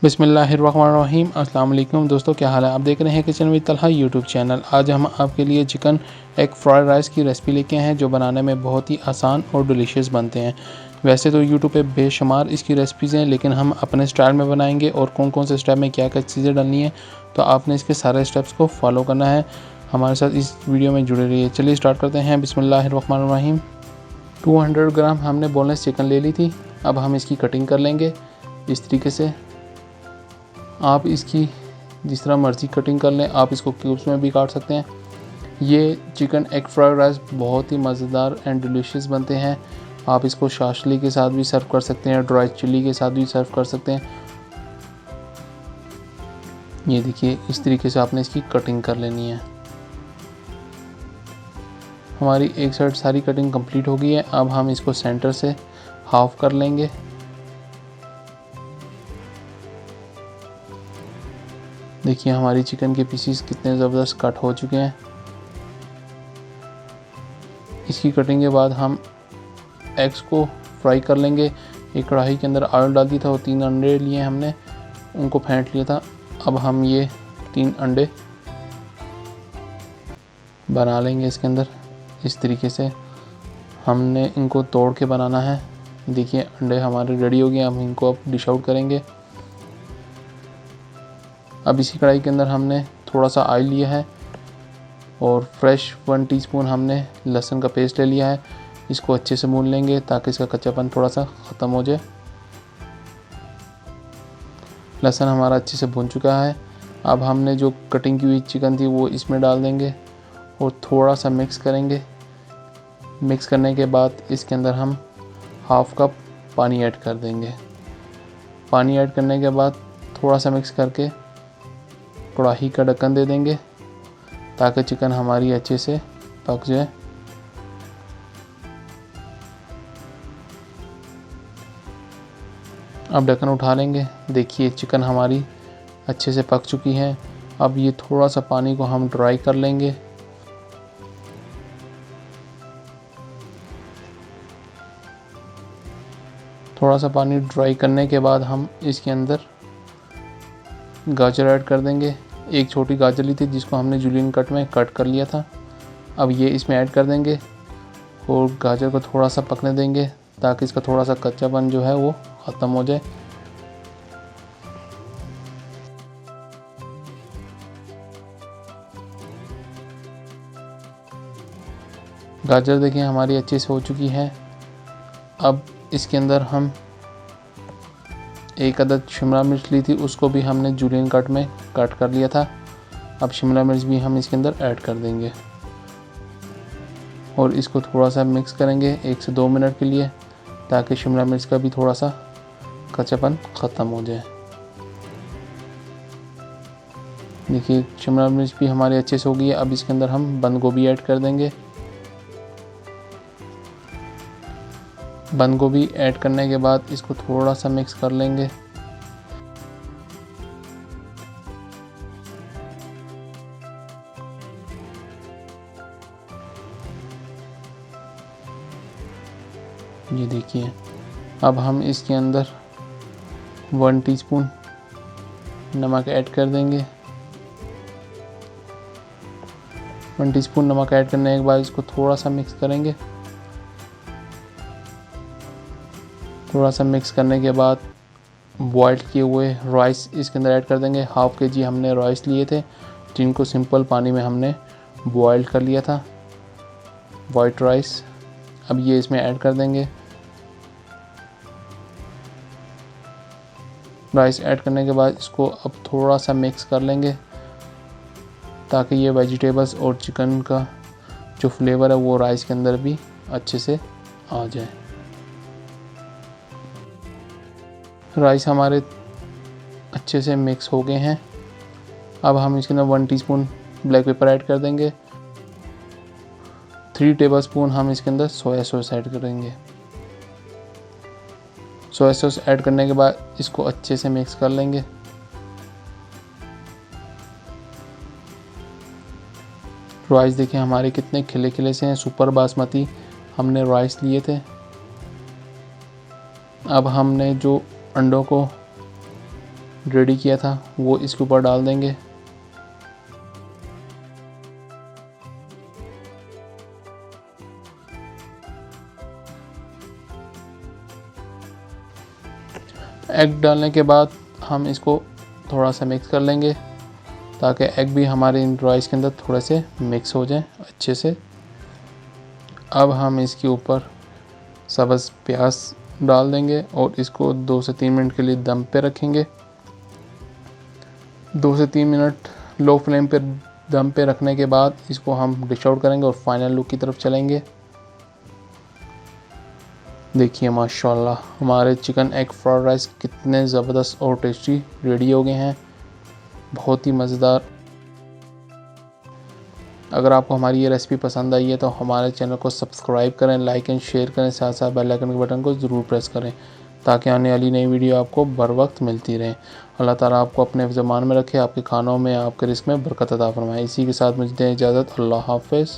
बिस्मिल्लाहिर्रहमानिर्रहीम। अस्सलाम वालेकुम दोस्तों, क्या हाल है। आप देख रहे हैं kitchen with Talha YouTube channel. आज हम आपके लिए चिकन एग फ्राइड राइस की रेसिपी लेके आए हैं जो बनाने में बहुत ही आसान और डिलीशियस बनते हैं। वैसे तो यूट्यूब पे बेशुमार इसकी रेसिपीज़ हैं, लेकिन हम अपने स्टाइल में बनाएंगे और कौन कौन से स्टेप में क्या क्या चीज़ें डालनी है, तो आपने इसके सारे स्टेप्स को फॉलो करना है। हमारे साथ इस वीडियो में जुड़े रहिए। चलिए स्टार्ट करते हैं। बिस्मिल्लाहिर्रहमानिर्रहीम। 200 ग्राम हमने बोनलेस चिकन ले ली थी। अब हम इसकी कटिंग कर लेंगे इस तरीके से। आप इसकी जिस तरह मर्ज़ी कटिंग कर लें, आप इसको क्यूब्स में भी काट सकते हैं। ये चिकन एग फ्राइड राइस बहुत ही मज़ेदार एंड डिलीशियस बनते हैं। आप इसको शाशली के साथ भी सर्व कर सकते हैं, ड्राई चिली के साथ भी सर्व कर सकते हैं। ये देखिए, इस तरीके से आपने इसकी कटिंग कर लेनी है। हमारी एक साइड सारी कटिंग कंप्लीट हो गई है। अब हम इसको सेंटर से हाफ कर लेंगे। देखिए हमारी चिकन के पीसीस कितने ज़बरदस्त कट हो चुके हैं। इसकी कटिंग के बाद हम एग्स को फ्राई कर लेंगे। एक कढ़ाई के अंदर ऑयल डाल दिया था और 3 अंडे लिए हमने, उनको फेंट लिया था। अब हम ये 3 अंडे बना लेंगे इसके अंदर। इस तरीके से हमने इनको तोड़ के बनाना है। देखिए अंडे हमारे रेडी हो गए। हम इनको अब डिश आउट करेंगे। अब इसी कढ़ाई के अंदर हमने थोड़ा सा ऑयल लिया है और फ्रेश 1 टीस्पून हमने लहसुन का पेस्ट ले लिया है। इसको अच्छे से भून लेंगे ताकि इसका कच्चापन थोड़ा सा ख़त्म हो जाए। लहसुन हमारा अच्छे से भून चुका है। अब हमने जो कटिंग की हुई चिकन थी वो इसमें डाल देंगे और थोड़ा सा मिक्स करेंगे। मिक्स करने के बाद इसके अंदर हम हाफ कप पानी ऐड कर देंगे। पानी ऐड करने के बाद थोड़ा सा मिक्स करके कढ़ाई का ढक्कन दे देंगे ताकि चिकन हमारी अच्छे से पक जाए। अब ढक्कन उठा लेंगे। देखिए चिकन हमारी अच्छे से पक चुकी है। अब ये थोड़ा सा पानी को हम ड्राई कर लेंगे। थोड़ा सा पानी ड्राई करने के बाद हम इसके अंदर गाजर ऐड कर देंगे। एक छोटी गाजर ली थी जिसको हमने जूलियन कट में कट कर लिया था। अब ये इसमें ऐड कर देंगे और गाजर को थोड़ा सा पकने देंगे ताकि इसका थोड़ा सा कच्चापन जो है वो ख़त्म हो जाए। गाजर देखिए हमारी अच्छे से हो चुकी है। अब इसके अंदर हम एक अदद शिमला मिर्च ली थी, उसको भी हमने जूलियन कट में कट कर लिया था। अब शिमला मिर्च भी हम इसके अंदर ऐड कर देंगे और इसको थोड़ा सा मिक्स करेंगे 1 से 2 मिनट के लिए ताकि शिमला मिर्च का भी थोड़ा सा कच्चापन ख़त्म हो जाए। देखिए शिमला मिर्च भी हमारी अच्छे से हो गई है। अब इसके अंदर हम बंद गोभी ऐड कर देंगे। बंद गोभी ऐड करने के बाद इसको थोड़ा सा मिक्स कर लेंगे। ये देखिए, अब हम इसके अंदर 1 टीस्पून नमक ऐड कर देंगे। 1 टीस्पून नमक ऐड करने के बाद इसको थोड़ा सा मिक्स करेंगे। थोड़ा सा मिक्स करने के बाद बॉयल किए हुए राइस इसके अंदर ऐड कर देंगे। हाफ kg हमने राइस लिए थे जिनको सिंपल पानी में हमने बॉयल कर लिया था, वाइट राइस। अब ये इसमें ऐड कर देंगे। राइस ऐड करने के बाद इसको अब थोड़ा सा मिक्स कर लेंगे ताकि ये वेजिटेबल्स और चिकन का जो फ्लेवर है वो राइस के अंदर भी अच्छे से आ जाए। राइस हमारे अच्छे से मिक्स हो गए हैं। अब हम इसके अंदर 1 टीस्पून ब्लैक पेपर ऐड कर देंगे। 3 टेबलस्पून हम इसके अंदर सोया सॉस ऐड करेंगे। सोया सॉस ऐड करने के बाद इसको अच्छे से मिक्स कर लेंगे। राइस देखिए हमारे कितने खिले खिले से हैं। सुपर बासमती हमने राइस लिए थे। अब हमने जो अंडों को रेडी किया था वो इसके ऊपर डाल देंगे। एग डालने के बाद हम इसको थोड़ा सा मिक्स कर लेंगे ताकि एग भी हमारे इन राइस के अंदर थोड़े से मिक्स हो जाए अच्छे से। अब हम इसके ऊपर सब्ज़ प्याज डाल देंगे और इसको 2 से 3 मिनट के लिए दम पे रखेंगे। 2 से 3 मिनट लो फ्लेम पे दम पे रखने के बाद इसको हम डिश आउट करेंगे और फाइनल लुक की तरफ चलेंगे। देखिए माशाल्लाह हमारे चिकन एग फ्राइड राइस कितने ज़बरदस्त और टेस्टी रेडी हो गए हैं, बहुत ही मज़ेदार। अगर आपको हमारी ये रेसिपी पसंद आई है तो हमारे चैनल को सब्सक्राइब करें, लाइक एंड शेयर करें, साथ साथ बेल आइकन के बटन को ज़रूर प्रेस करें ताकि आने वाली नई वीडियो आपको बर वक्त मिलती रहे। अल्लाह ताला आपको अपने ज़मान में रखे, आपके खानों में, आपके रिस्क में बरकत अता फरमाए। इसी के साथ मुझे दें इजाज़त। अल्लाह हाफ़िज़।